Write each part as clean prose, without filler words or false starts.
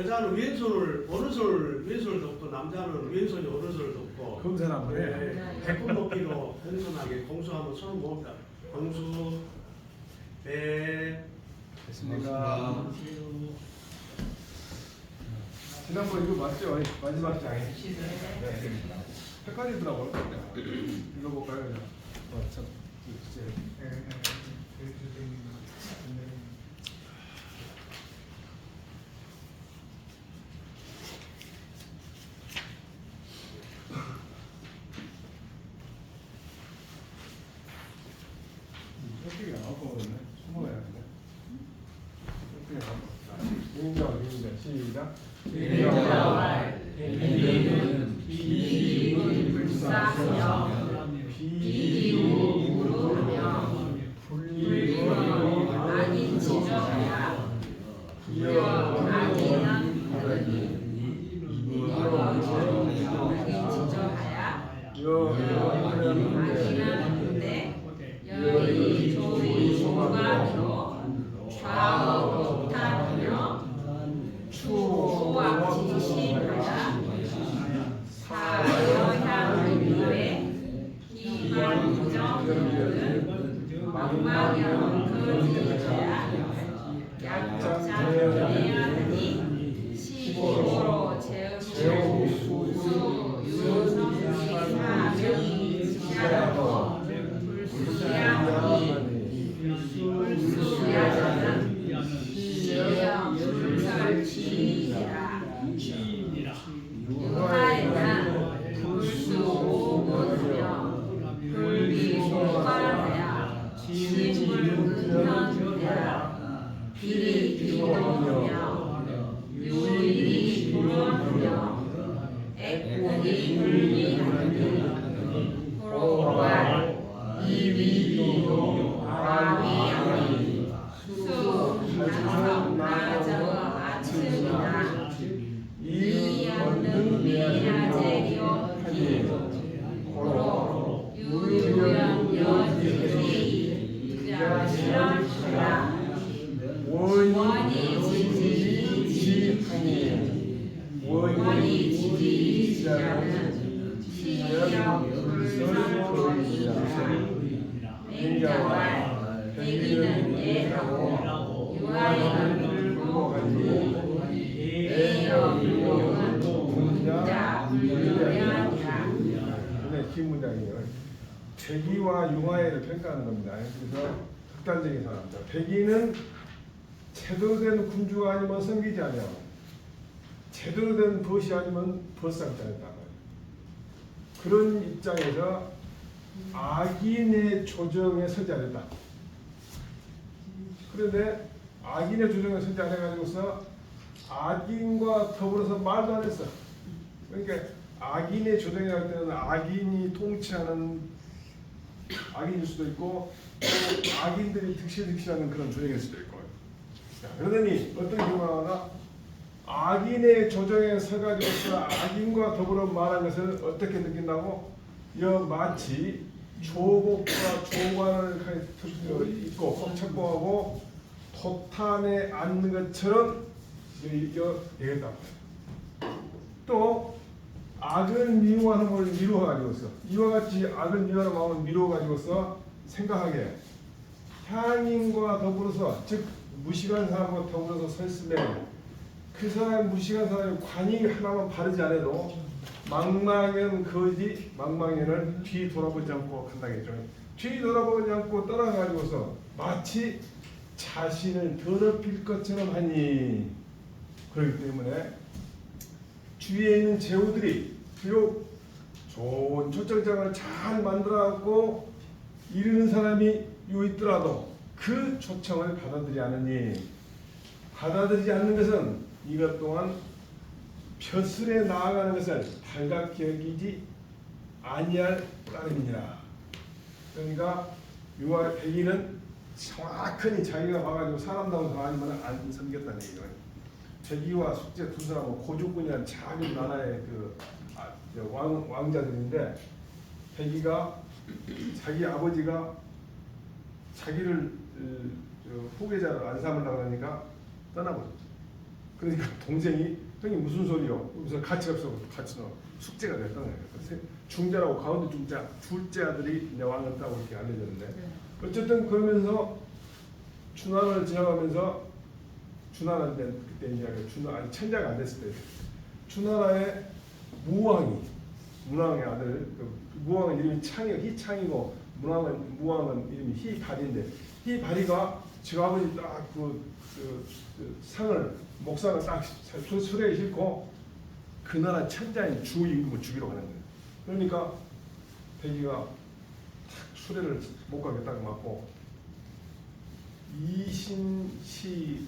여자는 왼손을 오른손을 왼손을 덮고 남자는 왼손이 오른손을 덮고 검사를 한번 해. 해품 먹기로 공손하게 공수하면 손을 모읍니다. 공수 네. 됐습니다. 지난번 이거 맞죠? 마지막 장에. 네. 헷갈리더라고요. 읽어볼까요? 참. 어떻게 나올 거거든요. 숨어야 하는데. 어떻게 나올 거? 인정. 시작. 백기는 비임을 불사하며 비기우 부르며 불리고 아닌 지정하야 기여 아니는 아닌 지정하야 아니는 한데 여의 조의 소가로 좌우 독타하며 추악지심하야 사여향 위에 기관부정은 망망형 거짓자야 약장내하니 시고로 제우수 유성시하면 지하라고 불수야자는 시여 불설치이라 유하에는 불수오고며 불기소관하야 심불근현되라 비리기도며 유일이 불원하며 액군이 불리하니 호로발 이위이도 아위아위 수난성 나정어 아침이나 이연능 미야제리오 호로 유유연 여지리 유자실험시라 원이 지지지하니 원이 지지지자는 시력 불성불이라 맹자왈 백기는 예하고 유아에는 불고하니 예여 불고는 문자 불교량이라. 네, 긴 문장이에요. 백이와 융화애를 평가하는 겁니다. 그래서 극단적인 사람입니다. 백이는 제대로 된 군주가 아니면 섬기지 아니하고 제대로 된 벗이 아니면 벗삼지 않는다. 그런 입장에서 악인의 조정에 서지 않는다. 그런데 악인의 조정에 서지 않아가지고서 악인과 더불어서 말도 안 했어. 그러니까 악인의 조정에 갈 때는 악인이 통치하는 악인일 수도 있고 또 악인들이 득실득실하는 그런 조정일 수도 있고. 자, 그러더니 어떤 경우가 악인의 조정에 서가지고서 악인과 더불어 말한 것을 어떻게 느낀다고? 마치 조복과 조관을 입고 착복하고 토탄에 앉는 것처럼 되겠다. 또 악을 미워하는 걸 미워가지고서 이와 같이 악을 미워하는 마음을 미워가지고서 생각하게 향인과 더불어서 즉 무식한 사람과 더불어서 섰으면 그 사람 무식한 사람이 관이 하나만 바르지 않아도 망망연 거지 망망연을 뒤 돌아보지 않고 간다겠죠. 뒤 돌아보지 않고 떠나가지고서 마치 자신을 더럽힐 것처럼 하니 그렇기 때문에 주위에 있는 제후들이 비록 좋은 초청장을 잘 만들어갖고 이르는 사람이 있더라도 그 초청을 받아들이지 않으니 받아들이지 않는 것은 이것 또한 벼슬에 나아가는 것을 달갑게 여기지 아니할 따름이니라. 그러니까 유아 백인은 정확히 자기가 봐가지고 사람다운 사람이면 안 섬겼다는 얘기예요. 백이와 숙제 두 사람은 고조군이라는 작은 나라의 왕자들인데 백이가 자기 아버지가 자기를 후계자를 안 삼으려고 하니까 떠나버렸죠. 그러니까 동생이 형이 무슨 소리요? 무슨 가치가 없어. 가치는 숙제가 됐다는 거예요. 그래서 중자라고 가운데 중자 둘째 아들이 이제 왕을 따고 이렇게 알려졌는데 어쨌든 그러면서 준하를 지나가면서 준하한테 그때 이제 아니 천자가 안 됐을 때 준하라의 문왕의 아들 무왕은 이름이 희창이고 무왕은 이름이 희발인데 희발이가 저 아버지 딱 상을 목상을 딱 수레에 싣고 그 나라 천자인 주 임금을 죽이러 가는 거예요. 그러니까 백이가 탁 수레를 못 가게 딱 맞고 이신시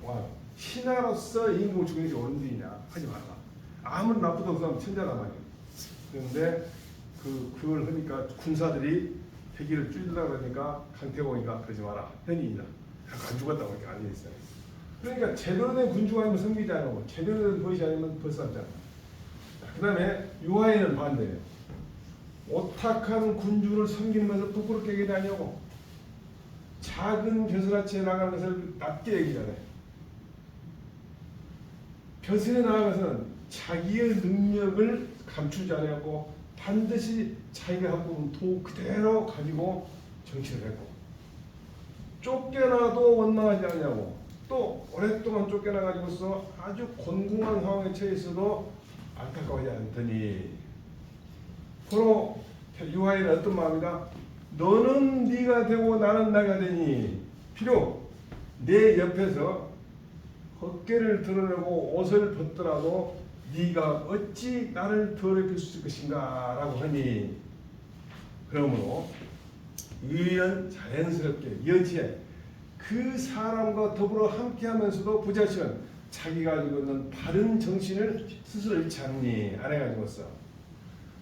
왕 신하로서 임금을 죽이는 게 옳은 일이냐 하지 말라. 아무리 나쁘다고 하면 천자란 말이에요. 그런데 그걸 하니까 군사들이 백이를 쫓으려고 그러니까 강태공이가 그러지 마라. 현인이다. 안 죽었다고 이렇게 알려있어요. 그러니까 제대로 된 군주가 아니면 섬기지 않고 제대로 된 벗이 아니면 벗삼잖아. 그 다음에 유아인은 반대예요. 오탁한 군주를 섬기면서 부끄럽게 얘기하냐고 작은 벼슬아치에 나가는 것을 낮게 얘기하네. 벼슬에 나가서는 자기의 능력을 감추지 않고 반드시 자기가 갖고 있는 도 그대로 가지고 정치를 했고 쫓겨나도 원망하지 않냐고 또 오랫동안 쫓겨나가지고서 아주 곤궁한 상황에 처해 있어도 안타까워하지 않더니 바로 유아인은 어떤 마음이다? 너는 네가 되고 나는 나가 되니 비록 내 옆에서 어깨를 드러내고 옷을 벗더라도 네가 어찌 나를 더럽힐 수 있을 것인가 라고 하니 그러므로 의연 자연스럽게 여지에 그 사람과 더불어 함께하면서도 부자시면 자기가 가지고 있는 바른 정신을 스스로 잃지 않니 안 해가지고서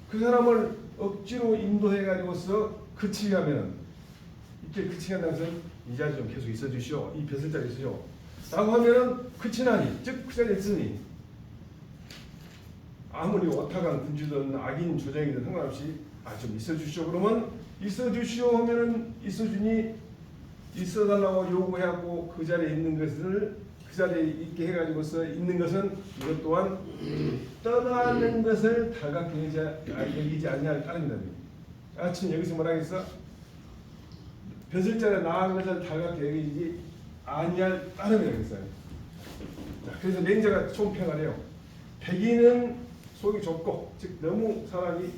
그 사람을 억지로 인도해가지고서 그치게 하면은 이렇게 그치게 한다는 것은 이 자리 좀 계속 있어 주시오 이 벼슬 자리 있으시오 라고 하면은 그치나니 즉 그 자리에 있으니 아무리 오타간 군주든 악인 조정이든 상관없이 좀 있어 주시오 그러면 있어 주시오 하면은 있어 주니 있어 달라고 요구해갖고 그 자리에 있는 것을 그 자리에 있게 해가지고서 있는 것은 이것 또한 떠나는 것을 달갑게 여기지 않냐를 따릅니다. 아침 여기서 뭐라 했어? 벼슬자리에 나간 것을 달갑게 여기지 아니할 따름이라고 했어요. 그래서 맹자가 총평을 해요. 백인은 속이 좁고 즉 너무 사람이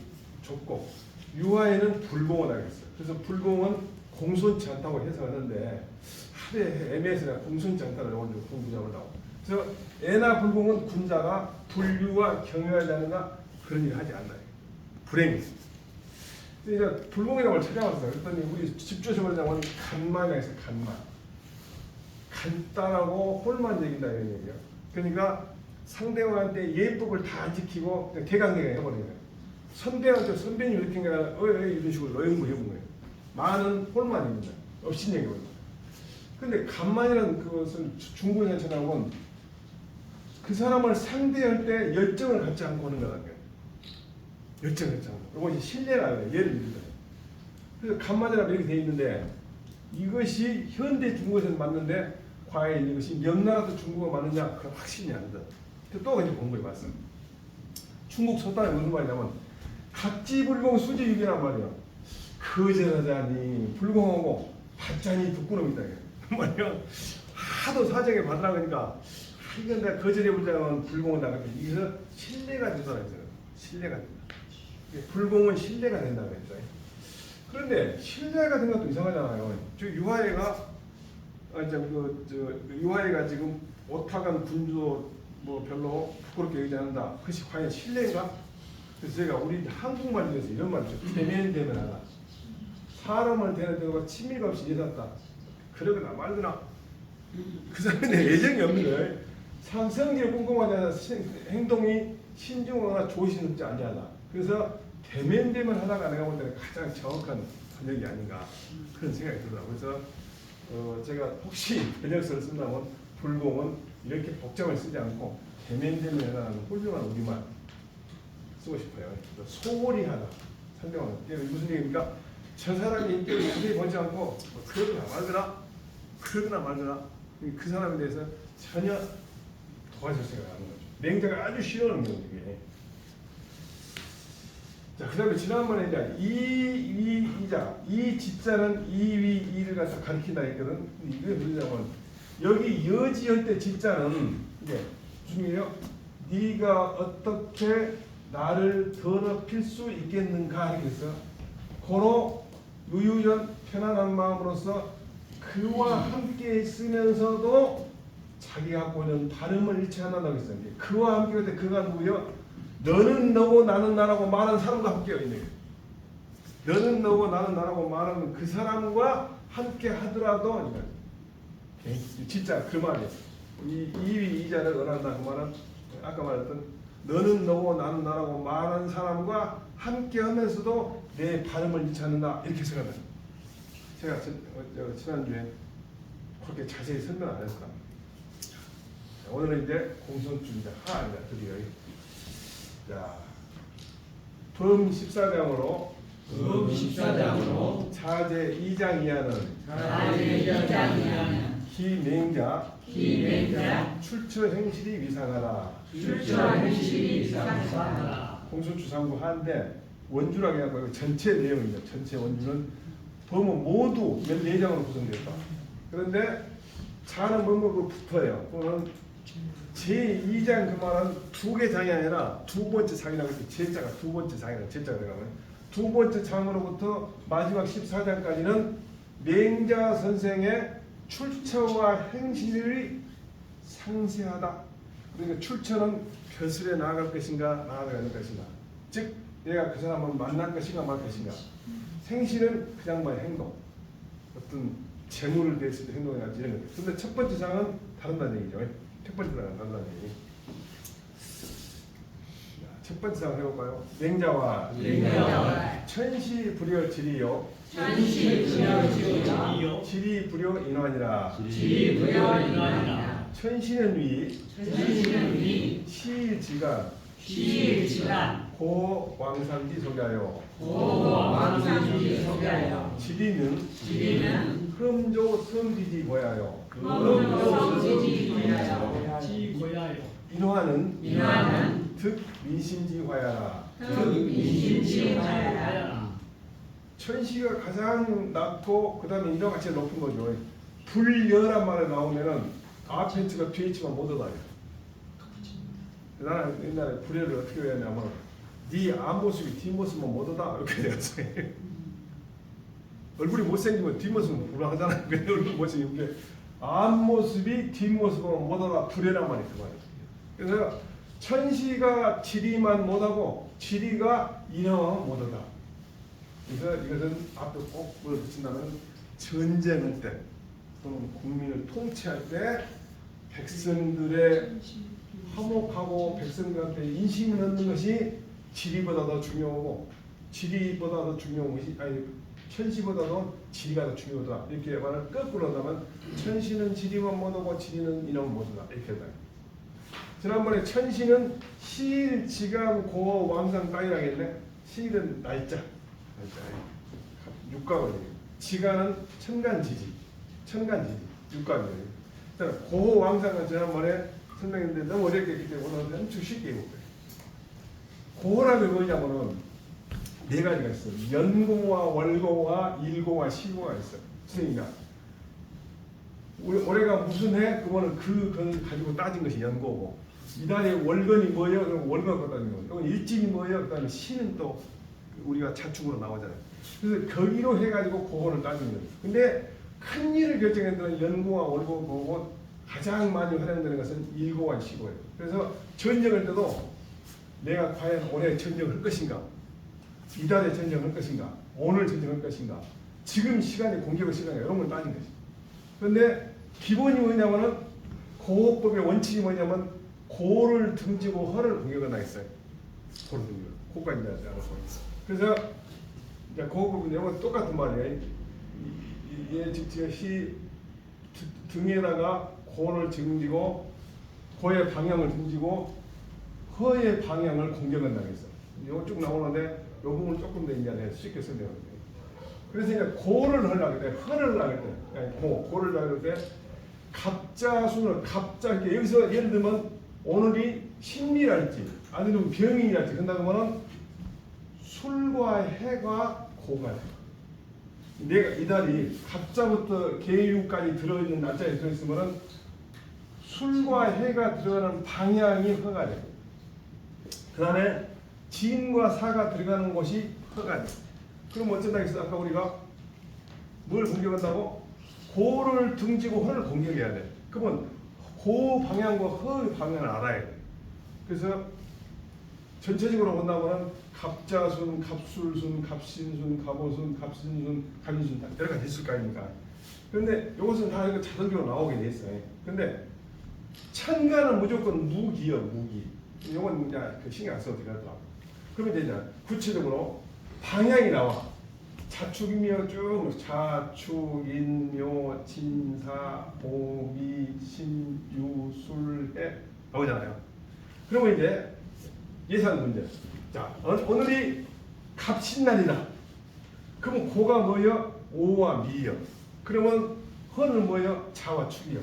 좁고 유아에는 불공을 하겠어요. 그래서 불공은 공손치 않다고 해석하는데 하루에 애매해서 내가 공손치 않다는 오늘 공부작을 나오고 그래서 애나 불공은 군자가 불유와 경유하지 않는가 그런 일을 하지 않나요. 불행이 이제 불공이라고 찾아왔어요. 그랬더니 우리 집조심하자면 간만이라 해서 간단하고 홀만 얘기다 이런 얘기예요. 그러니까 상대방한테 예법을 다 지키고 대강대강 해버리는 거예요. 선배님 이렇게 이런 식으로 어용을 해본 거예요. 많은 홀만입니다. 업신여기거든요. 근데 간만이라는 그것을 중국에서 전하면 그 사람을 상대할 때 열정을 갖지 않고 하는 거라는 거예요. 열정을 갖지 않고. 이것이 신뢰라는 거예요. 예를 들면. 그래서 간만이라고 이렇게 되어 있는데 이것이 현대 중국에서는 맞는데 과연 이것이 명나라도 중국어 맞느냐? 그건 확신이 안 돼. 또 이제 공부해 봤어. 중국 속단에 무슨 말이냐면 각지불공 수지유기란 말이야. 거절하자니 불공하고 받자니 북구놈이다. 말이야. 하도 사정에 받으라고 하니까 이건 내가 거절해보자면 불공은 나가겠다. 이거 신뢰가 된다고 했어요. 신뢰가 된다. 불공은 신뢰가 된다고 했어요. 그런데 신뢰가 된 것도 이상하잖아요. 저 유화애가 유화애가 지금 오타간 군주도 뭐 별로 부끄럽게 얘기하지 않는다. 그것이 과연 신뢰인가? 그래서 제가 우리 한국말 중에서 이런 말 있죠. 대면대면하다. 사람을 대는 대우가 친밀감 없이 예샀다. 그러거나 말거나 그 사람에 대해 애정이 없는 거예요. 성질을 꼼꼼하지 않아 행동이 신중하거나 조심스럽지 아니하다. 그래서 대면대면 하다가 내가 볼 때는 가장 정확한 번역이 아닌가 그런 생각이 들더라고요. 그래서 제가 혹시 번역서를 쓴다면 불공은 이렇게 복잡을 쓰지 않고 대면대면 해라는 훌륭한 우리말 쓰고 싶어요. 소홀히 하다. 설명하는 게 무슨 얘기입니까? 저 사람의 인격을 자세히 보지 않고 그러거나 말거나 그 사람에 대해서 전혀 도와줬으니까 하는 거죠. 맹자가 아주 싫어하는 거예요, 이게. 자, 그 다음에 지난번에 이제 이자, 이 지자는 이위 이를 갖다 가리킨다 했거든. 이게 뭐냐면 여기 여지할 때 지자는 이게 무슨 얘기예요? 네가 어떻게 나를 더럽힐 수 있겠는가 이렇게 해서 고로 유유전 편안한 마음으로서 그와 함께 있으면서도 자기가 갖고 있는 발음을 잃지 않는다고 했어요. 그와 함께 할 때 그가 누구요? 너는 너고 나는 나라고 말하는 사람과 함께 있는 거예요. 너는 너고 나는 나라고 말하는 그 사람과 함께 하더라도 진짜 그 말이에요. 이 이자를 원한다 그 말은 아까 말했던 너는 너고 나는 나라고 말하는 사람과 함께 하면서도 내 발음을 잃지 않는다 이렇게 생각합니다. 제가 지난주에 그렇게 자세히 설명 안 했습니다. 오늘은 이제 공손주의자 하입니다. 드디어. 자, 범 14장으로 자제 2장 이하는 기맹자 출처 행실이 위상하다. 공손주상부 하인데 원주라고 해갖고 전체 내용입니다. 전체 원주는 범은 모두 14장으로 구성되었다. 그런데 자는 뭐뭐 붙어요. 그거는 제2장 그 말은 두 개 장이 아니라 두 번째 장이라고 해서 제자가 두 번째 장이라고 제자가 들어가면 두 번째 장으로부터 마지막 14장까지는 맹자 선생의 출처와 행실이 상세하다. 그러니까 출처는 벼슬에 나아갈 것인가 나아가지 않을 것인가. 즉 내가 그 사람을 만날 것인가 말 것인가. 생실은 그냥만 행동. 어떤 재물을 대했을 때 행동이 나지 이런 거. 근데 첫 번째 장은 다른다는 얘기죠. 첫 번째 장은 다른다는 얘기. 첫 번째 장 해볼까요? 맹자와 천시 불여 지리요. 지리 불여 인환이라. 천시는 위. 시일지간. 고왕상지 속야요. 지리는 흠조 성지지 보야요. 인화는 득 민심지화야라. 천시가 가장 낮고 그 다음에 인화가 제일 높은 거죠. 불여란 말에 나오면은 아펜트가 뒤에 있지만 못 얻어요. 나는 옛날에 불여를 어떻게 했냐면 네 앞모습이 뒷모습만 못 얻어 이렇게 되었어요. 얼굴이 못생기면 뒷모습은 불안하잖아요. 근데 얼굴 못생기는데 앞모습이 뒷모습은 못 얻어 불여란 말이 그 말이에요. 그래서 천시가 지리만 못하고 지리가 인화만 못 얻어. 그래서 이것은 앞에 꼭 붙인다면 전쟁할 때 또는 국민을 통치할 때 백성들의 화목하고 백성들한테 인심을 얻는 것이 지리보다 더 중요하고 지리보다 더 중요한 것이 아니 천시보다도 지리가 더 중요하다 이렇게 말을 거꾸로 한다면 천시는 지리만 못하고 지리는 인하만 못하다 이렇게 한다. 지난번에 천시는 시일 지간 고 왕상 땅이라고 했네. 시일은 날짜 육각을 지간은 천간지지 육각이에요. 고 왕상은 지난번에 설명했는데 너무 어렵게 했기 때문에 오늘 엄청 쉽게 해볼게요. 고라는 뭐냐면은 네 가지가 있어요. 연고와 월고와 일고와 시고가 있어요. 선생님이가 올해가 무슨 해? 그거는 그걸 가지고 따진 것이 연고고 이달에 월건이 뭐예요? 그럼 월건 갖고 따진 거예요. 이건 일진이 뭐예요? 그다음에 시는 또 우리가 자축으로 나오잖아요. 그래서 거기로 해가지고 그거를 따진 거예요. 근데 큰 일을 결정하는 데는 연고와 월고 보고 가장 많이 활용되는 것은 일고와 시고예요. 그래서 전쟁할 때도 내가 과연 올해 전쟁을 할 것인가, 이달에 전쟁을 할 것인가, 오늘 전쟁을 할 것인가, 지금 시간이 공격의 시간이야 이런 걸 따진 거지. 그런데 기본이 뭐냐면은 고법의 원칙이 뭐냐면 고를 등지고 허를 공격한다 했어요. 고를 등지고 고까지 알아서. 그래서 이제 고법은 이건 똑같은 말이에요. 시 등에다가 고를 등지고 고의 방향을 등지고 허의 방향을 공격한다고 했어. 이거 쭉 나오는데 이 부분 조금 더 이제 쉽게 설명할게요. 그래서 이제 고를 하려고 때 허를 하려고 때 고를 하려고 때 갑자순을 갑자 여기서 예를 들면 오늘이 신미랄지 아니면 병인이랄지 그런다 그러면 술과 해가 고가 돼. 내가 이달이 갑자부터 계유까지 들어있는 날짜에 들어있으면은 술과 해가 들어가는 방향이 허가 돼. 그 다음에 진과 사가 들어가는 곳이 허가 돼. 그럼 어쩐다 했어? 아까 우리가 뭘 공격한다고? 고를 등지고 허를 공격해야 돼. 그러면 고 방향과 허 방향을 알아야 돼. 그래서 전체적으로 본다면 갑자순, 갑술순, 갑신순, 갑오순, 갑신순, 갑인순 다 여러 가지 있을 거 아닙니까? 그런데 이것은 다 이거 자동적으로 나오게 돼 있어요. 근데 천간은 무조건 무기요, 무기. 이건 이제 그 신경 안 써도 되겠더라. 그러면 이제 구체적으로 방향이 나와. 자축이며 쭉 자축, 인묘, 진사, 오미, 신, 유, 술, 해 나오잖아요. 그러면 이제 예상 문제. 자, 오늘이 갑신날이다. 그러면 고가 뭐예요? 오와 미요. 그러면 허는 뭐예요? 자와 축이요.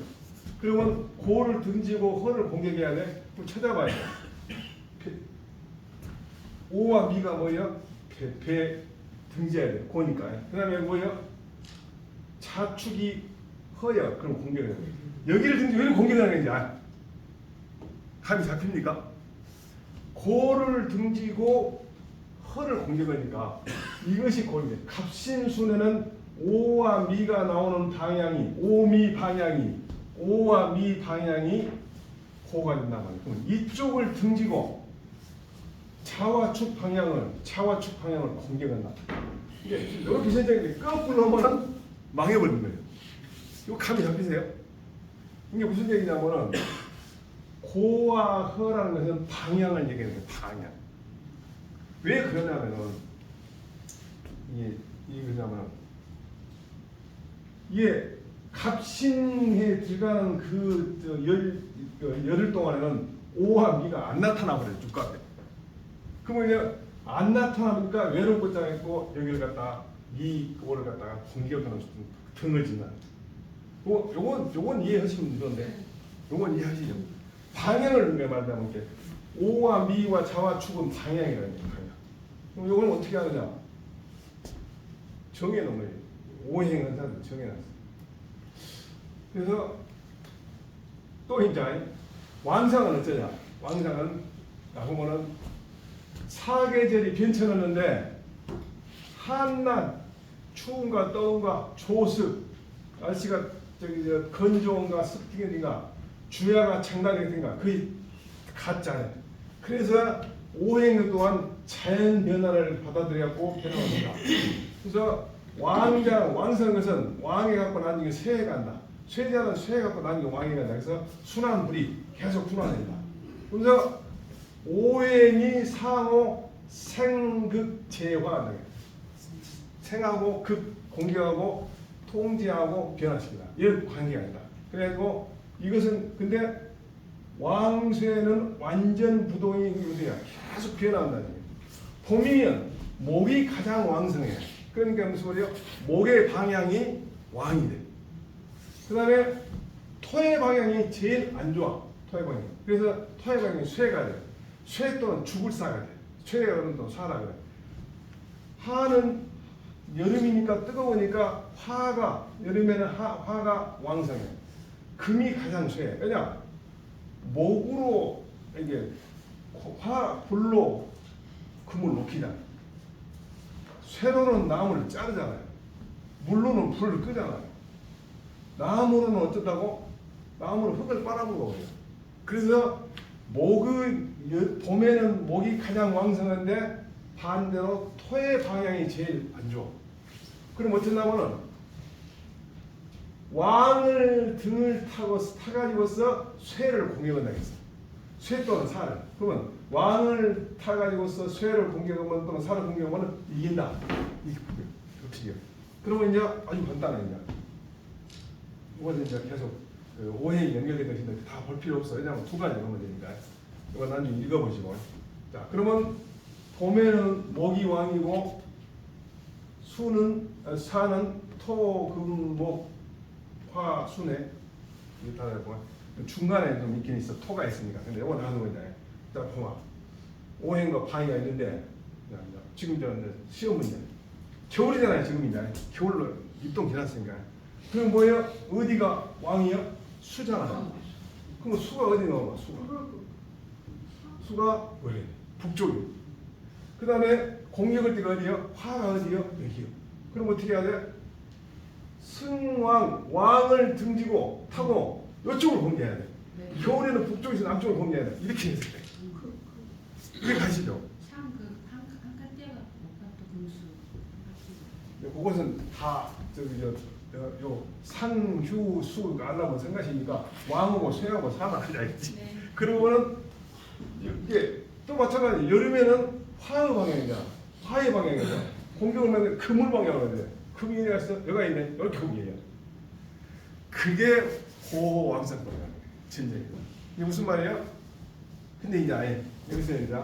그러면 고를 등지고 허를 공격해야 돼. 또 찾아봐야 돼. 오와 미가 뭐예요? 배 등지해야 돼. 고니까. 그 다음에 뭐예요? 자축이 허야. 그럼 공격해야 돼. 여기를 등지 왜 공격하는 건지 감이 잡힙니까? 고를 등지고 허를 공격하니까 이것이 고인데 갑신순에는 오와 미가 나오는 방향이 오미 방향이 오와 미 방향이 고가 된단 말이에요. 그럼 이쪽을 등지고 자와 축 방향을 공격한다. 이게 이렇게 현장인데 거꾸로 놓으면 망해버린 거예요. 이거 감이 잡히세요? 이게 무슨 얘기냐면은 고와 허라는 것은 방향을 얘기하는 거예요. 방향. 왜 그러냐면은 이게 그러냐면 이게 갑신에 들어가는 열흘 동안에는 오와 미가 안 나타나 버려요. 주가에. 그러면 이제 안 나타나니까 외롭고 짜있고 여기를 갖다 이 오를 갖다가 공격하는 등을 짓는. 요건 이해하시면 되는데 요건 이해하시죠. 방향을 말하자면 이렇게 오와 미와 자와 축은 방향이라는 거예요. 방향. 그럼 요걸 어떻게 하느냐? 정해놓은 거예요. 오행은 사실 정해놨어요. 그래서 또 이제 왕상은 어쩌냐? 왕상은 보면은 사계절이 변천하는데 한낮 추운가 더운가 조습 날씨가 건조한가 습기인가 주야가 장단이든가 거의 같잖아요. 그래서 오행 또한 자연 변화를 받아들여고 변화합니다. 그래서 왕성한 것은 왕이 갖고 나중에 쇠에 간다. 쇠자는 쇠에 갖고 나중에 왕이 간다. 그래서 순환불이 계속 순환된다. 그래서 오행이 상호 생극재화. 생하고 극 공격하고 통제하고 변화시키다. 이런 관계가 있다. 그래가지고 이것은 근데 왕쇠는 완전 부동이 계속 변화한다는 거예요. 봄이면 목이 가장 왕성해. 그러니까 무슨 말이에요? 목의 방향이 왕이 돼. 그 다음에 토의 방향이 제일 안 좋아. 토의 방향. 그래서 토의 방향이 쇠가 돼. 쇠 또는 죽을 사가 돼. 쇠가 또 사라 그래. 하는 여름이니까 뜨거우니까 화가 여름에는 화가 왕성해. 금이 가장 쇠해. 왜냐? 목으로 이게 불로 금을 녹이잖아요. 쇠로는 나무를 자르잖아요. 물로는 불을 끄잖아요. 나무로는 어떻다고? 나무는 흙을 빨아먹어요. 그래서 봄에는 목이 가장 왕성한데 반대로 토의 방향이 제일 안 좋아. 그럼 어쩌냐면은 왕을 등을 타가지고서 쇠를 공격한다 했어. 쇠 또는 살을. 그러면 왕을 타가지고서 쇠를 공격하면 또는 살을 공격하면 이긴다. 이게 법칙이에요. 그러면 이제 아주 간단해 이제. 이거는 이제 계속 오해에 연결된 것인데 다 볼 필요 없어. 왜냐하면 두 가지 하면 되니까. 이거 나중에 읽어보시고. 자, 그러면 봄에는 목이 왕이고 사는 토, 금, 목, 화, 순에 이게 다 되고 중간에 좀 있긴 있어. 토가 있으니까. 근데 이거 나누는 거냐. 자, 공화. 오행과 방위가 있는데 지금 저 시험 문제. 겨울이잖아요. 지금 이제 겨울로 입동 지났으니까. 그럼 뭐예요? 어디가 왕이요? 수잖아요. 그럼 수가 어디 나와? 수가 원래 북쪽이요. 그 다음에 공격을 때가 어디요? 화가 어디요? 여기요. 그럼 어떻게 해야 돼? 승왕, 왕을 등지고 타고 이쪽으로 공개해야 돼. 네. 겨울에는 북쪽에서 남쪽으로 공개해야 돼. 이렇게 했을 때. 이게 가시죠. 참그한 때가 오빠도 금수. 그것은 다 저기 요 상휴수가 알라면 생각이니까 왕하고 쇠하고 사만 알겠지. 네. 그러고는 이게 또 마찬가지. 여름에는 화의 방향이잖아. 화의 방향이잖아. 공격을 하면 금을 방향으로 돼. 금이 있어. 여기가 있네. 이렇게 공격이야. 그게 호왕상법이야. 진정이. 이게 무슨 말이에요? 근데 이제 아예 여기서 이제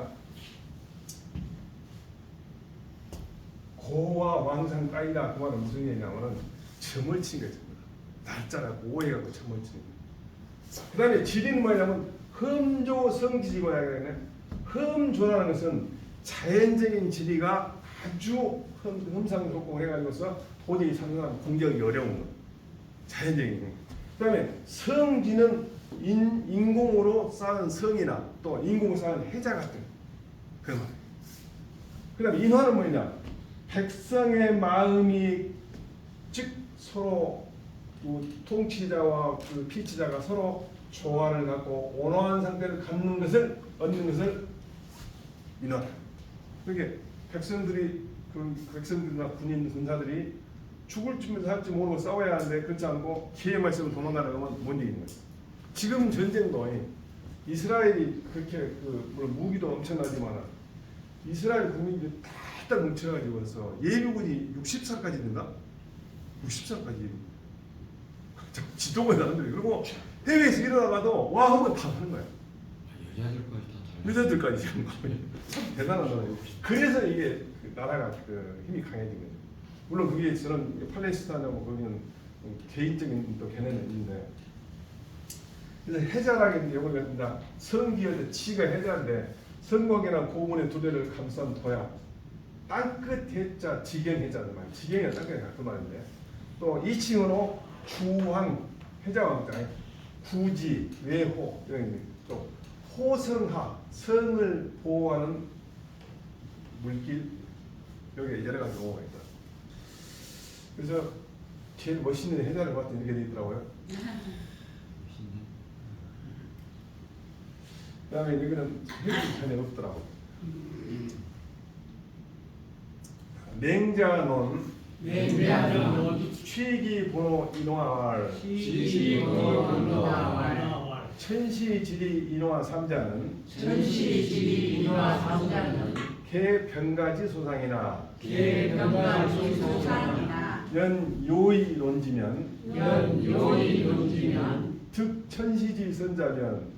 고와 왕상 까이다 그 말은 무슨 얘기냐면은 점을 친 거죠. 날짜가 오해하고 점을 친 거. 그 다음에 지리는 뭐냐면 흠조성지지고야 그러네. 흠조라는 것은 자연적인 지리가 아주 흠상좋고 해가지고서 도저히 상상하고 공격이 어려운 거. 자연적인 거. 그 다음에 성지는 인공으로 쌓은 성이나 또 인공으로 쌓은 해자 같은 그런 말. 그 다음에 인화는 뭐냐? 백성의 마음이 즉 서로 그 통치자와 그 피치자가 서로 조화를 갖고 온화한 상태를 갖는 것을 얻는 것을 인화다. 그게 백성들이 그 백성들이나 군인 군사들이 죽을 쯤에서 살지 모르고 싸워야 하는데 그렇지 않고 기회 말씀을 도망가는 건 못 이기는 거죠. 지금 전쟁도 이스라엘이 그렇게 물론 무기도 엄청나지만 이스라엘 국민들이 딱 뭉쳐가지고서 예비군이 60살까지 된다? 60살까지 지도가 나는데 그리고 해외에서 일어나가도 와 하면 다 하는 거야. 여자들까지 하는 거야. 참 대단한 거예요. 그래서 이게 나라가 힘이 강해진 거죠. 물론 그게 저는 팔레스타인하고 거기는 개인적인 또 개념이 있는데 그래서 해자라는 용어가 있습니다. 성기여자 치가 해자인데 성곽이나 고문의 두 대를 감싼 도야 땅끝 해자 지경해자는 말. 지경이 땅끝에 그 말인데 또 2층으로 주황 해자왕자 구지 외호 이런 또 호성하 성을 보호하는 물길 여기 여러 가지 용어가 있다. 그래서 제일 멋있는 해자를 봤더니 이렇게 돼 있더라고요. 그다음에 여기는 해지 전혀 없더라고. 맹자논 취기본호 인화왈 천시지리 인화 삼자는 개변가지 소상이나 연요의 논지면 득천시지 선자면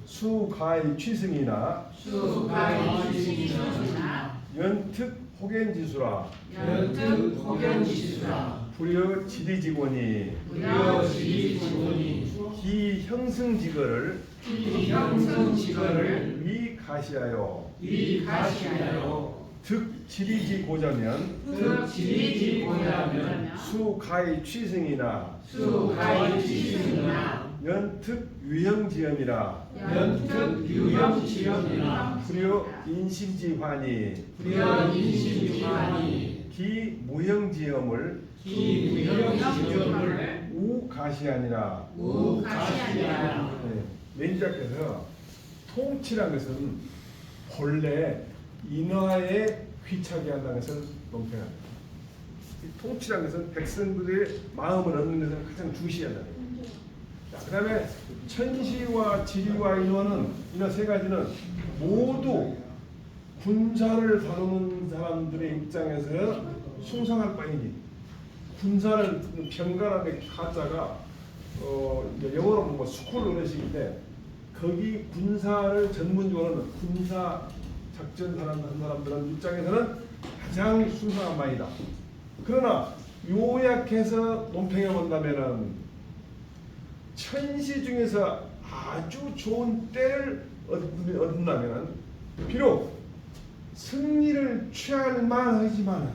수가의 취승이나 연특 혹연지수라 불여 지리직원이 기형승직어를 위가시하여 득지리지 고자면 수가의 취승이나 연특 유형지엄이라 불여 인심지환이 기무형지엄을 우가시하니라. 맹자께서 통치란 것은 본래 인화에 귀차게 한다는 것을 논평합니다. 통치란 것은 백성들의 마음을 얻는 것을 가장 중시한다는 거예요. 그 다음에 천시와 지리와 인화는 이런 세 가지는 모두 군사를 다루는 사람들의 입장에서 숭상할 바이니 군사를 평가하는 가짜가 영어로 뭐 스쿨 어르신인데 거기 군사를 전문적으로는 군사 작전 하는 사람들은 입장에서는 가장 숭상한 바이다. 그러나 요약해서 논평해 본다면은 천시 중에서 아주 좋은 때를 얻는다면 비록 승리를 취할 만하지만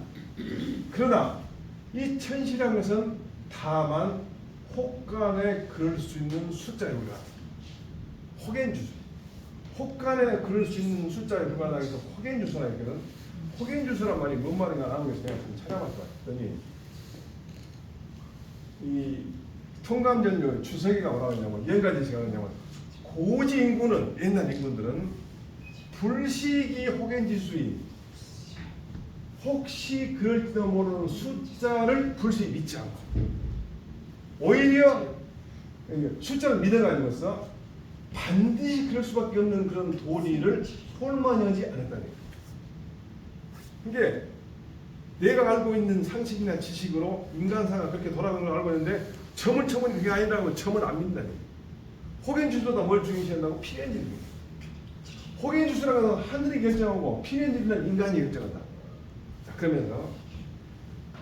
그러나 이 천시라는 것은 다만 혹간에 그럴 수 있는 숫자에 불과하다. 혹엔주수. 혹간에 그럴 수 있는 숫자에 불과하다 해서 혹엔주수라 했거든. 혹엔주수란 말이 뭔 말인가 하는 것을 내가 좀 찾아봤다 했더니 이 통감전류 주석이가 뭐라고 했냐면 여기까지 시간을 했냐면 고지 인구는 옛날 인구들은 불식이 혹엔지수이 혹시 그럴지도 모르는 숫자를 불식이 믿지 않고 오히려 숫자를 믿어가지고서 반드시 그럴 수밖에 없는 그런 도리를 폴만하지 않았다는 거예요. 그게 내가 알고 있는 상식이나 지식으로 인간사가 그렇게 돌아가는 걸 알고 있는데 점을 쳐보니 그게 아니라고 점을 안 믿는다는 거예요. 혹엔지수보다 뭘 중요시한다고? 필연지수. 혹엔지수라는 것은 하늘이 결정하고 필연지수는 인간이 결정한다. 자, 그러면서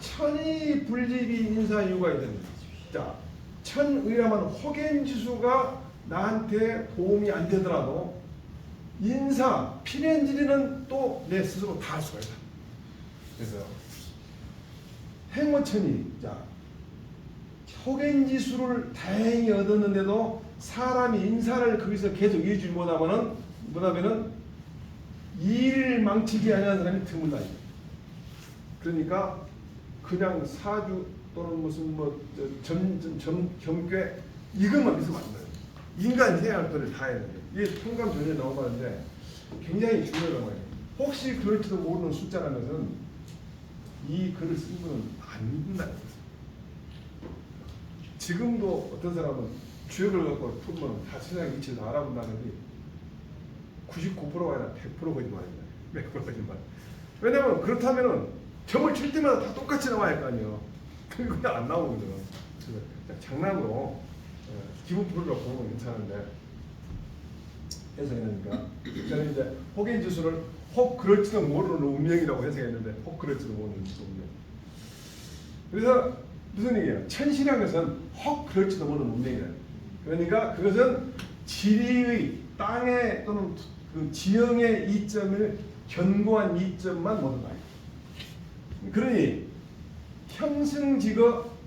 천이 불집이 인사 이유가 있습니다. 자, 천의라면 혹엔지수가 나한테 도움이 안 되더라도 인사, 필연지리는 또 내 스스로 다 할 수가 있다. 그래서 행오천이 자 혹엔지수를 다행히 얻었는데도 사람이 인사를 거기서 계속 이어주지 못하면은 일을 망치지 않는 사람이 드물다. 그러니까 그냥 사주 또는 무슨 뭐 점괘 이것만 있으면 안 돼요. 인간 해야 할 거를 다 해야 돼요. 이게 통감 전에 나오는데 굉장히 중요한 거예요. 혹시 그럴지도 모르는 숫자라는 것은 이 글을 쓴 분은 안 믿는다는 거예요. 지금도 어떤 사람은 주역을 갖고 풀면 다 세상의 위치를 다 알아본다는데 99%가 아니라 100% 거짓말입니다. 100% 거짓말. 왜냐면 그렇다면은 점을 칠 때마다 다 똑같이 나와야 할 거 아니에요. 그게 안 나오거든. 그래서 장난으로 기분 풀으려고 보면 괜찮은데 해석했으니까 저는 이제 혹엔지수를 혹 그럴지도 모르는 운명이라고 해석했는데 혹 그럴지도 모르는 운명. 그래서 무슨 얘기예요? 천시라는 것은 혹 그럴지도 모르는 운명이다. 그러니까 그것은 지리의 땅의 또는 그 지형의 이점을 견고한 이점만 모른다. 그러니 형승지거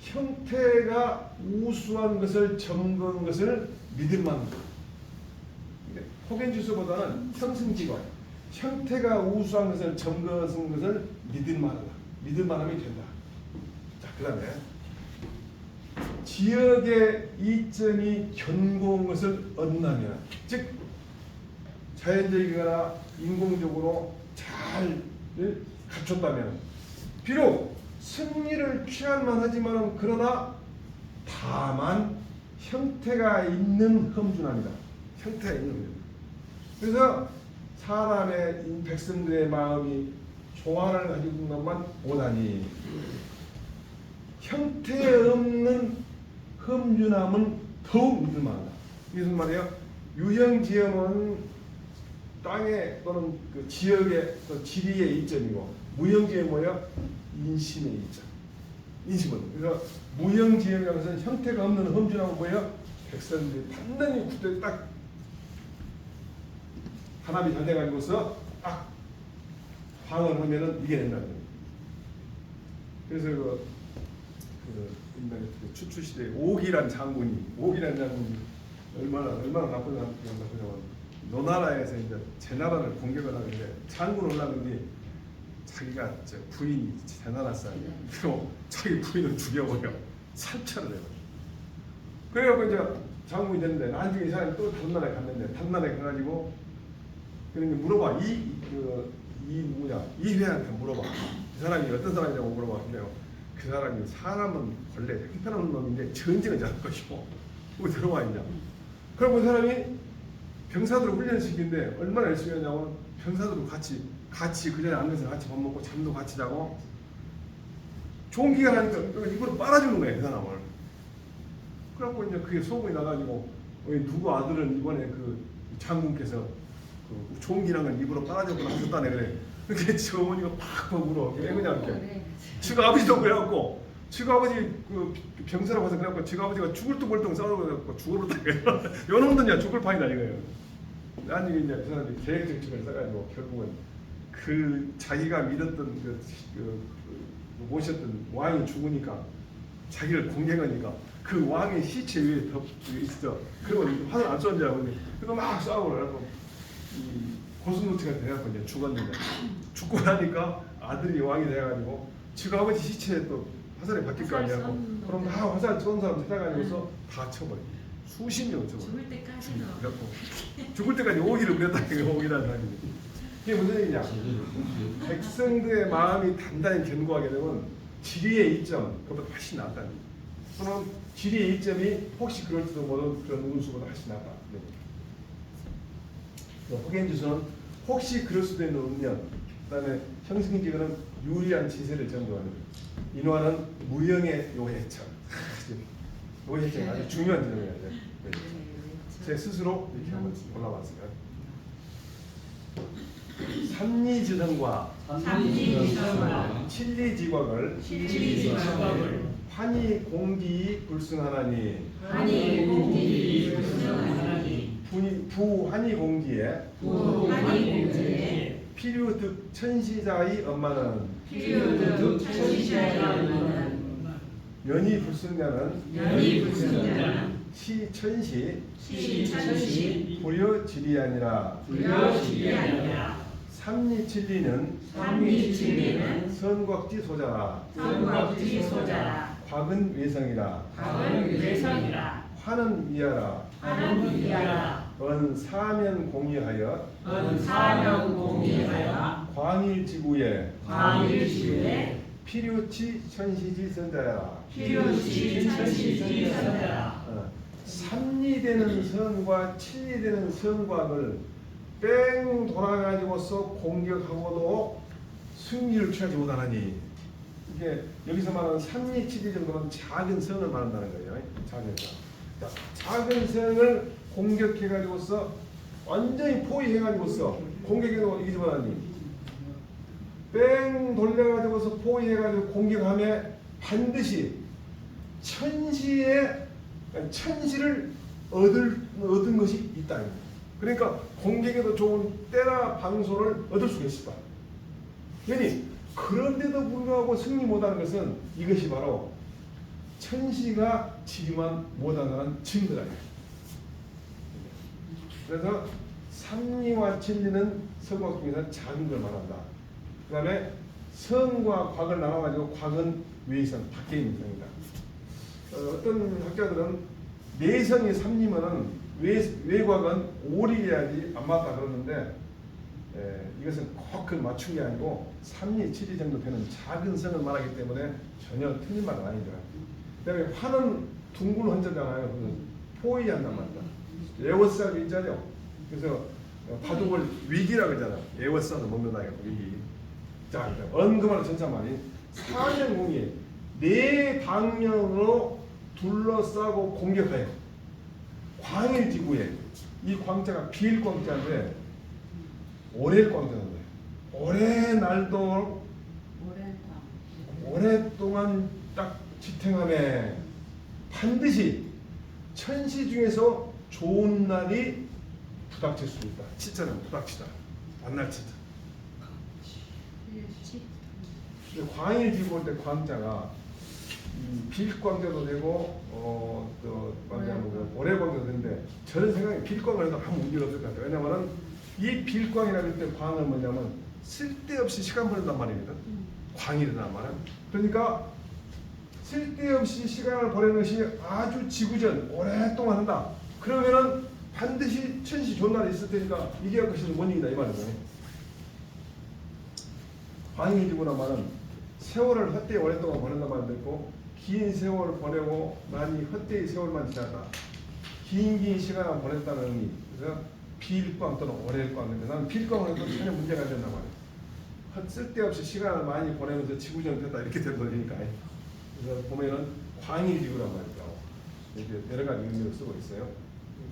형태가 우수한 것을 점거한 것을 믿을 만하다. 혹엔지수보다는 형승지거 형태가 우수한 것을 점거한 것을 믿을 만하다. 믿을 만함이 된다. 자, 그 다음에 지역의 이점이 견고한 것을 얻는다면 즉 자연적이거나 인공적으로 잘 갖췄다면 비록 승리를 취할 만하지만 그러나 다만 형태가 있는 험준함이다. 형태가 있는 험준함. 그래서 사람의 백성들의 마음이 조화를 가지고 있는 것만 보다니 형태 없는 험준함은 더욱 믿을 만하다. 이게 무슨 말이에요? 유형지형은 땅의 또는 그 지역의 또 지리의 이점이고 무형지형은 뭐예요? 인심의 이점. 인심은. 그래서 무형지형이라는 것은 형태가 없는 험준함은 뭐예요? 백성들이 단단히 굳게 딱 하나비 잘 돼가지고서 딱 방언을 하면은 이겨낸다는 거예요. 그래서 옛날에 추추시대에 오기란 장군이 얼마나 나쁜 사람이냐면 노나라에서 이제 제 나라를 공격을 하는데 장군을 올라가는데 자기가 부인이 제 나라 사람이야. 그리고 자기 부인을 죽여버려. 살처를 해버려. 그래갖고 이제 장군이 됐는데 나중에 이 사람이 또 다른 나라에 갔는데 다른 나라에 가가지고 그러니까 물어봐. 누구냐? 이회한테 물어봐. 그 사람이 어떤 사람이냐고 물어봐. 근데요. 그 사람이 사람은 원래 형편없는 놈인데 전쟁을 잘할 것이고 뭐 들어와 있냐. 그럼 그 사람이 병사들을 훈련시키는데 얼마나 열심히 하냐면 병사들도 같이 그 전에 앉아서 같이 밥 먹고 잠도 같이 자고 좋은 기간 하니까 이걸 빨아주는 거예요. 그 사람을. 그래갖고 이제 그게 소문이 나가지고 누구 아들은 이번에 그 장군께서 그 좋은 기량을 입으로 빨아주고 하셨다네 그래. 그렇게 저 어머니가 팍 울어. 왜 그냥 이렇게. 지가 아버지도 그래갖고 지가 아버지 그 병사라고 해서 그래갖고 지가 아버지가 죽을 듯 벌떡 싸우고 그래갖고 죽어버렸다. 요 놈들이야 죽을 판이다 이거예요. 나중에 이제 그 사람이 계획 정책을 써가지고 결국은 그 자기가 믿었던 모셨던 왕이 죽으니까 자기를 공격하니까 그 왕의 시체 위에 있어. 그리고 화를 안 쏘는 줄 알고 그래서 막 싸우고 그래갖고 이 고슴도치가 돼갖고 이제 죽었는데 죽고 나니까 아들이 왕이 돼가지고 지가 아버지 시체에 또 화살이 바뀔 거 아니야. 그럼 다 화살 쏜 사람 찾아가지고서 다 쳐버려. 수십 명 쳐버려. 죽을 때까지는 그래갖고 죽을 때까지 오기를 부렸다는 게 오기라는 사람이. 이게 무슨 얘기냐? 백성들의 마음이 단단히 견고하게 되면 지리의 이점 그것보다 훨씬 낫다는 거예요. 또는 지리의 이점이 혹시 그럴지도 모르는 그런 운수보다 훨씬 낫다. 호갱주수는 혹시 그럴 수도 있는 운명, 그다음에 형승기근은 유리한 지세를 전도하는 인화는 무형의 요해청. 요해청이 아주 중요한 지점이에요. 제 스스로 이렇게 한번 골라봤어요. 삼리지성과 칠리지곽을 환희공기 불승하나니 부환희공기에 필요득 천시자의 엄마는 연희 불승자는 시천시 불여지리아니라. 삼리칠리는 선곽지 소자라. 곽은 외성이라. 화는 위하라. 사면 공유하여 광일지구에 필요치 천시지 선자야. 삼리되는 선과 칠리되는 선곽을 뺑 돌아가지고서 공격하고도 승리를 취하지 못하나니. 이게 여기서 말하는 삼리 칠리 정도는 작은 선을 말한다는 거예요. 작은 선. 작은 선을 공격해가지고서 완전히 포위해가지고서 공격해도 이기지 못하니 뺑 돌려가지고서 포위해가지고 공격하면 반드시 천시를 얻은 것이 있다. 그러니까 공격에도 좋은 때나 방소를 얻을 수가 있다. 그런데도 불구하고 승리 못하는 것은 이것이 바로 천시가 지리만 못한다는 증거다. 그래서 삼리와 진리는 성곽 중에서 작은 걸 말한다. 그 다음에 성과 곽을 나눠가지고 곽은 외성, 밖에 있는 성이다. 어떤 학자들은 내성이 삼리면은 외곽은 오리해야지 안 맞다 그러는데 이것은 꼭 그 맞춘 게 아니고 삼리, 칠리 정도 되는 작은 성을 말하기 때문에 전혀 틀린 말은 아니다. 그 다음에 화는 둥근 헌자잖아요. 포위한단 말이다. 에워싸기 있잖아요. 그래서 바둑을 위기라고 하잖아요. 에워싸서 먹는다. 위기. 자, 언금하는 전차만이 사면공이 네 방면으로 둘러싸고 공격해요. 광일지구에 이 광자가 비일광자인데 오래광자인데 오래날도 오랫동안 딱 지탱함에 반드시 천시 중에서 좋은 날이 부닥칠 수 있다. 치자는 부닥치다. 만날 치자. 광일지구 때 광자가 빌광자도 되고 오래광자도 되는데 저는 생각에 빌광을 해도 아무 문제가 없을 것 같아요. 왜냐하면 이 빌광이라고 할 때 광은 뭐냐면 쓸데없이 시간 보낸단 말입니다. 광일이란 말은. 그러니까 쓸데없이 시간을 보내는 것이 아주 지구전 오랫동안 한다. 그러면은 반드시 천시 좋은 날이 있을 테니까 이겨할 것이 못 이긴다 이 말이죠. 광일지구란 말은 세월을 헛되이 오랫동안 보낸단 말도 있고 긴 세월을 보내고 많이 헛되이 세월만 지났다. 긴 시간을 보냈다는 의미. 그래서 비일광 또는 오래광인데 나는 비일광을 해도 전혀 문제가 안 된단 말이에요. 쓸데없이 시간을 많이 보내면서 지구전을 폈다 이렇게 된 거니까. 그래서 보면은 광일지구란 말이죠. 이렇게 여러 가지 의미를 쓰고 있어요.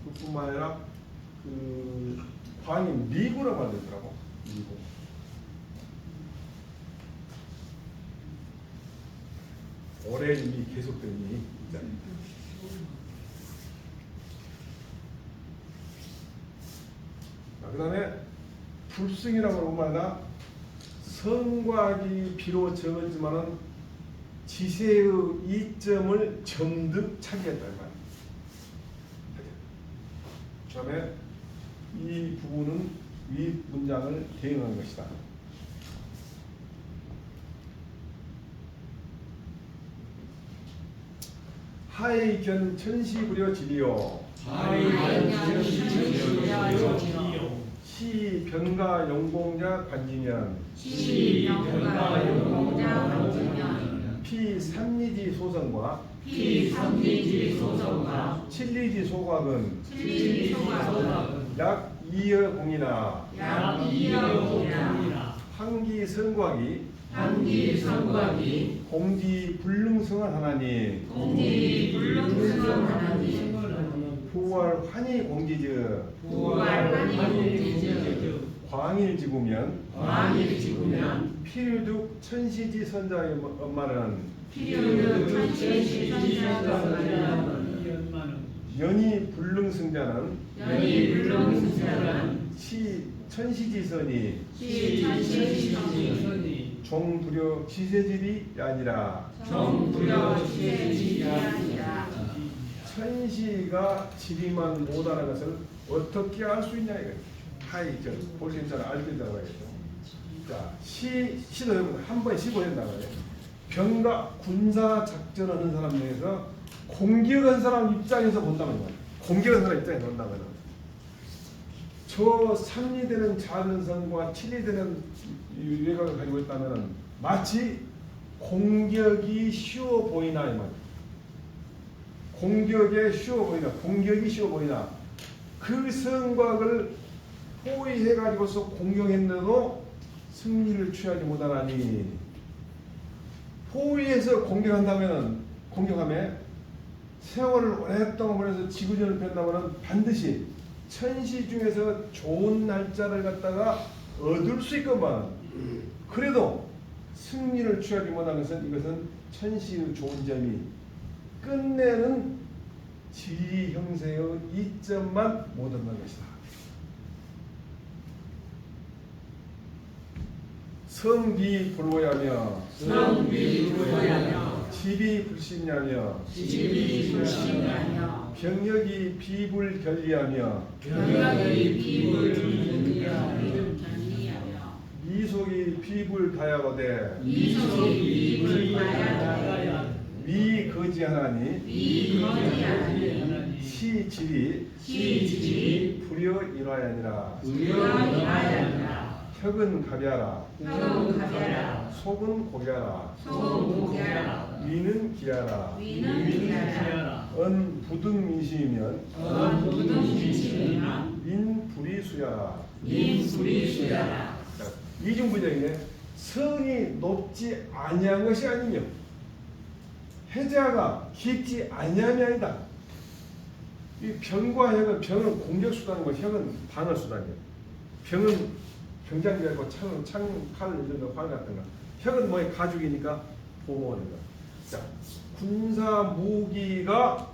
그뿐만 아니라 그 광이 미구란 말도 있더라고. 미구. 오래 이미 계속되니. 그 다음에 불승이라고 말하나 성곽이 비록 적었지만은 지세의 이점을 정득 차지했다는 말이에요. 그 다음에 이 부분은 위 문장을 대응한 것이다. 하이견 천시부려 지리요. 시 변가 영공자 관지면. 피 삼리지 소성과 칠리지 소각은 약 2여 공이나 한기 성곽이 공지 불능성을 하나니 부활 환희 공지즈 광일지구면 필요득 천시지 선자의 엄마는 연이 불능승자는 천시지선이 종부려 지세질이 아니라 천시가 지리만 못하는 것을 어떻게 알 수 있냐 이거예요. 하이죠. 볼림자를 알겠다고 하겠죠. 자, 시도 여러분 한 번에 15년 나가요. 병가 군사 작전을 하는 사람 중에서 공격한 사람 입장에서 본다는 거예요. 공격한 사람 입장에서 본다면 저 3리 되는 작은 성과 7리 되는 외곽을 가지고 있다면 마치 공격이 쉬워 보이나 이 말이에요. 공격이 쉬워 보이나 그 성곽을 포위해가지고서 공격했는데도 승리를 취하지 못하나니 포위해서 공격하면 세월을 오랫동안 보내서 지구전을 뺀다면 반드시 천시 중에서 좋은 날짜를 갖다가 얻을 수 있건만 그래도 승리를 취하지 못한 것은 이것은 천시의 좋은 점이 끝내는 지리 형세의 이점만 못 얻는 것이다. 성비 불호야며 집이 불신냐며 병력이 비불결리하며 미속이 비불다야거되 미거지하나니 시질이 불여 일화야니라. 혁은 가비하라. 속은 고기하라. 위는 기하라. 은 부등민심이면 민불이 수야라. 이중부정이네. 성이 높지 아니한 것이 아니며 해자가 깊지 아니함이 아니다. 이 병과 혁은 병은 공격 수단이고 혁은 방어 수단이에요. 병은 병장기 말고 칼 이런 거 활 같은 거. 혁은 뭐에 가죽이니까 보호하는 거. 자, 군사 무기가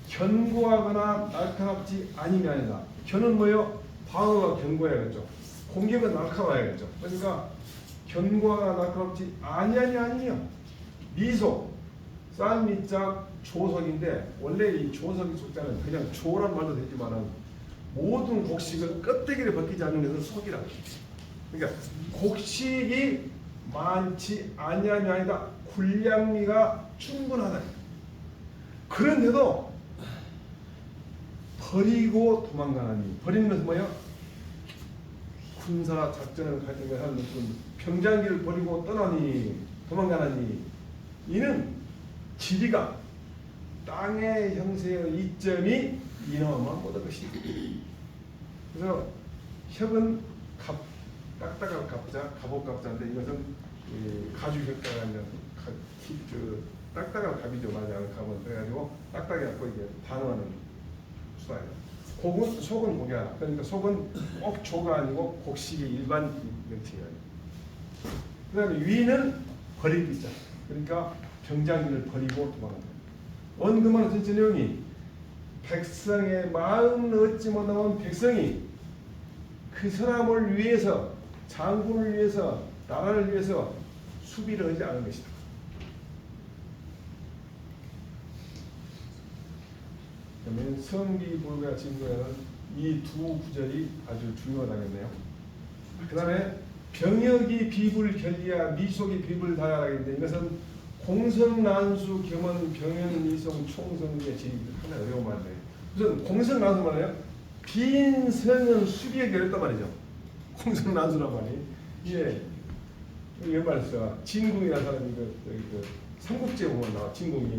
견고하거나 날카롭지 아니면 아니다. 견은 뭐요? 방어가 견고해야겠죠. 공격은 날카로워야겠죠. 그러니까 견고하거나 날카롭지 아니며 미속, 쌀 밑자 조석인데 원래 이 조석이 속자는 그냥 조란 말도 되지만은 모든 곡식은 껍데기를 벗기지 않는 것은 속이라고. 그러니까 곡식이 많지 아니함이 아니다. 군량미가 충분하다. 그런데도 버리고 도망가나니. 버리는 것은 뭐예요? 군사 작전을 가지고 하는 것은 병장기를 버리고 떠나니 도망가나니. 이는 지리가 땅의 형세의 이점이 이놈만 못할 것이다. 그래서 혁은 딱딱한 갑자, 갑옷갑자인데 이것은 가죽 효과가 아니라 딱딱한 갑이죠. 맞아요. 갑은 그래가지고 딱딱이 갖고 이게 단호하는 수단이에요. 속은 고기야. 그러니까 속은 꼭 조가 아니고 곡식이 일반 명칭이 아니에요. 그 다음에 위는 버리기자. 그러니까 병장기를 버리고 도망간다. 언급하는 전체 내용이 백성의 마음을 얻지 못하면 백성이 그 사람을 위해서, 장군을 위해서, 나라를 위해서 수비를 하지 않은 것이다. 그러면 성비불가 진구에는 이 두 구절이 아주 중요하다겠네요. 그 다음에 병역이 비불 결리야 미속이 비불 다야라는데 이것은 공성난수 겸은 병연미송 총성의 제입니다. 하나 어려운 말이에요. 우선 공성난수 말이에요. 빈 성은 수비하기 어렵단 말이죠. 공성난수란 말이. 이게 웬말했어. 진궁이라는 사람이 그 삼국지에 보면 나와. 진궁이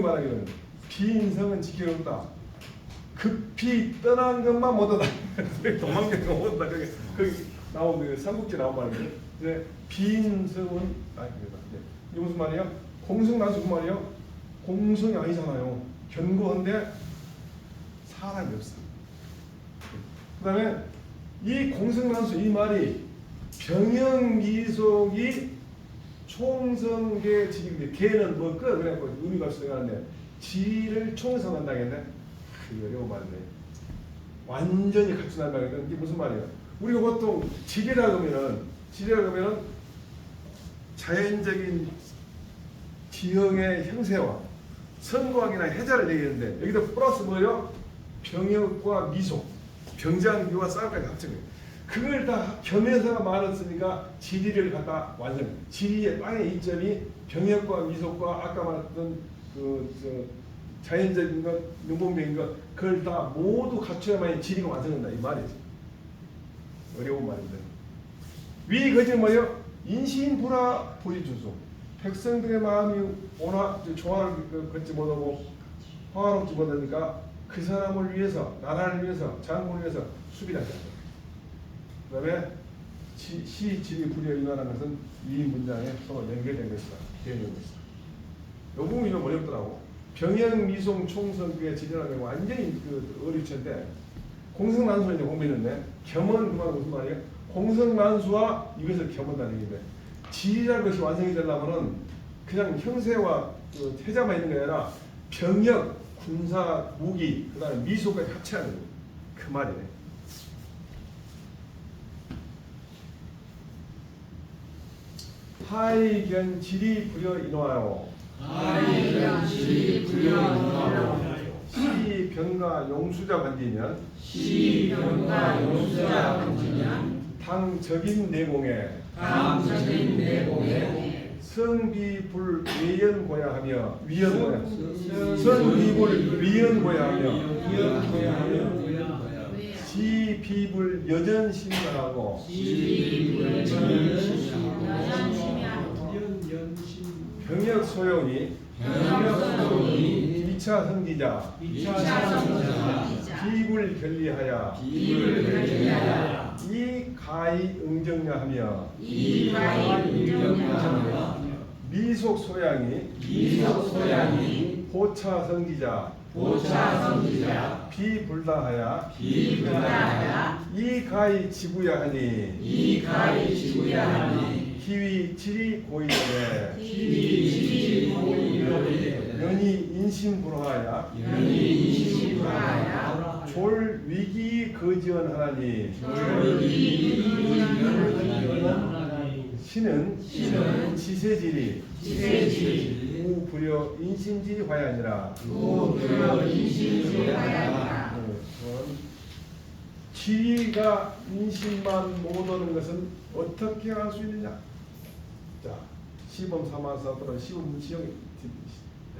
말하기는 빈 성은 지키기 어렵다. 급히 떠난 것만 못하다. 도망간 거 못하다. 거기 나온 그 삼국지 나온 말이에요. 이제 빈 성은 이게 무슨 말이야? 공성난수 그 말이야? 공성이 아니잖아요. 견고한데 사람이 없어. 그 다음에 이 공성난수 이 말이 병영미속이 총성계 지기인데 개는 뭐 그래갖고 의미가 없어가는데 지를 총성한다겠네. 어려운 말이네. 완전히 갖춘다는 이게 무슨 말이야? 우리가 보통 지리라고 하면은 자연적인 지형의 형세와 선광이나 해자를 얘기하는데 여기다 플러스 뭐예요? 병역과 미속, 병장기와 싸움까지 합친 거예요. 그걸 다 겸해서 말을 쓰니까 지리를 갖다 완성. 지리의 빵의 이점이 병역과 미속과 아까 말했던 자연적인 것, 능동적인 것, 그걸 다 모두 갖춰야만 지리가 완성된다 이 말이지. 어려운 말인데. 위 거짓 뭐예요? 인신불화 불이주수. 백성들의 마음이 조화를 걷지 못하고 화롭지 못하니까 그 사람을 위해서, 나라를 위해서, 장군을 위해서 수비를 하자. 그 다음에 시, 지리, 불이가 일어나는 것은 이 문장에 서로 연결된 것이다. 되는 것이다. 이 부분이 좀 어렵더라고. 병영, 미송, 총성, 그게 지리라는 게 완전히 어리천데 공성난수를 이제 공부했는데 겸은 그 말은 무슨 말이에요? 공성난수와 이것을 겸한다는 얘기인데 지리라는 것이 완성이 되려면은 그냥 형세와 태자만 있는 게 아니라 병역, 군사, 무기, 그 다음에 미소까지 합쳐야 되는 그 말이네. 하이견 지리 불여 인화요. 하이견 지리 불여 인화요. 시 병가 용수자 건지면 시 병가 용수자 건지면 당적인 내공에 당적인 내공에 성비불 외연고야하며 위연고야 성비불 위연고야하며 시비불 여전심사하고 시비불 병역 소용이 이차 성기자 비불 결리하여 이 가히 응정야하며 미속 소양이 보차 성기자 비불다하여 이 가히 지구야하니 기위 지리 고이래 연이 인심불화야 졸 위기 거지언하나니 시는 지세지리 우불여 인심지 화야니라. 지리가 인심만 못 오는 것은 어떻게 할 수 있느냐? 자, 시범 삼아서 또는 시범 시험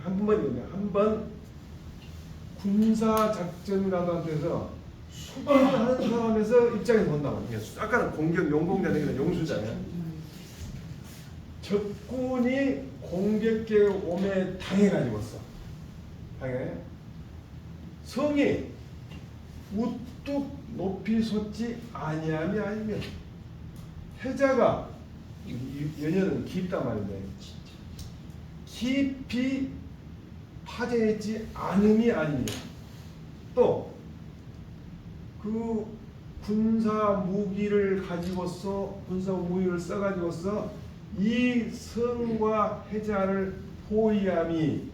한 번이거든요. 한 번 군사 작전이라는 데서 수비하는 사람에서 입장에서 본다고. 아까는 공격 용공자는 용수잖아요. 적군이 공격에 오매 당해가지고서 당해 성이 우뚝 높이 솟지 아니함이 아니면 해자가 연연은 깊단 말인데 깊이 파져있지 않음이 아니면 또 그 군사 무기를 가지고서 군사 무기를 써가지고서 이 성과 해자를 포위함이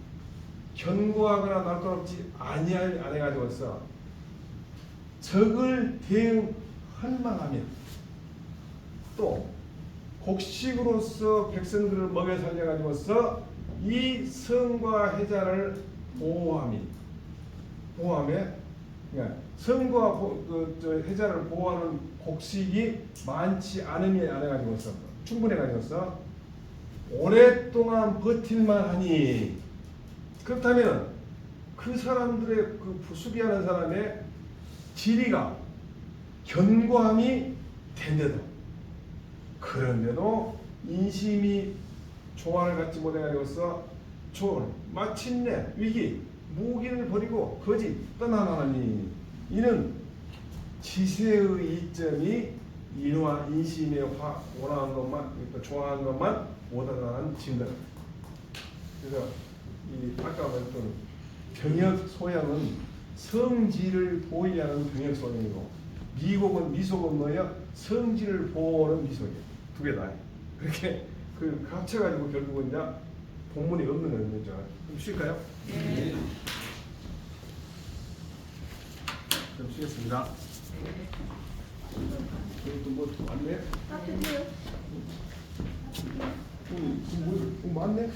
견고하거나 날카롭지 아니해가지고서 적을 대응할 또 곡식으로서 백성들을 먹여 살려가지고서 이 성과 해자를 보호함에 그러니까 성과 해자를 보호하는 곡식이 많지 않음에 안해가지고서 충분해가지고서 오랫동안 버틸만 하니 그렇다면 그 사람들의 그 수비하는 사람의 지리가 견고함이 된데도 그런데도 인심이 조화를 갖지 못해가지고서 마침내 위기 무기를 버리고 거짓 떠나나니 이는 지세의 이점이 인화 인심에 원하는 것만 좋아하는 것만 못하다는 증거다. 그래서 이 아까 말했던 병역 소양은 성질을 보호하는 병역 소양이고 미속은 뭐야? 성질을 보호하는 미속이야. 두 개 다. 그렇게 그 합쳐가지고 결국은 이제 본문이 없는 거죠. 좀 쉴까요? 네. 좀 쉬겠습니다. 또 뭐 왔네? 따뜻해요. 뭐 왔네?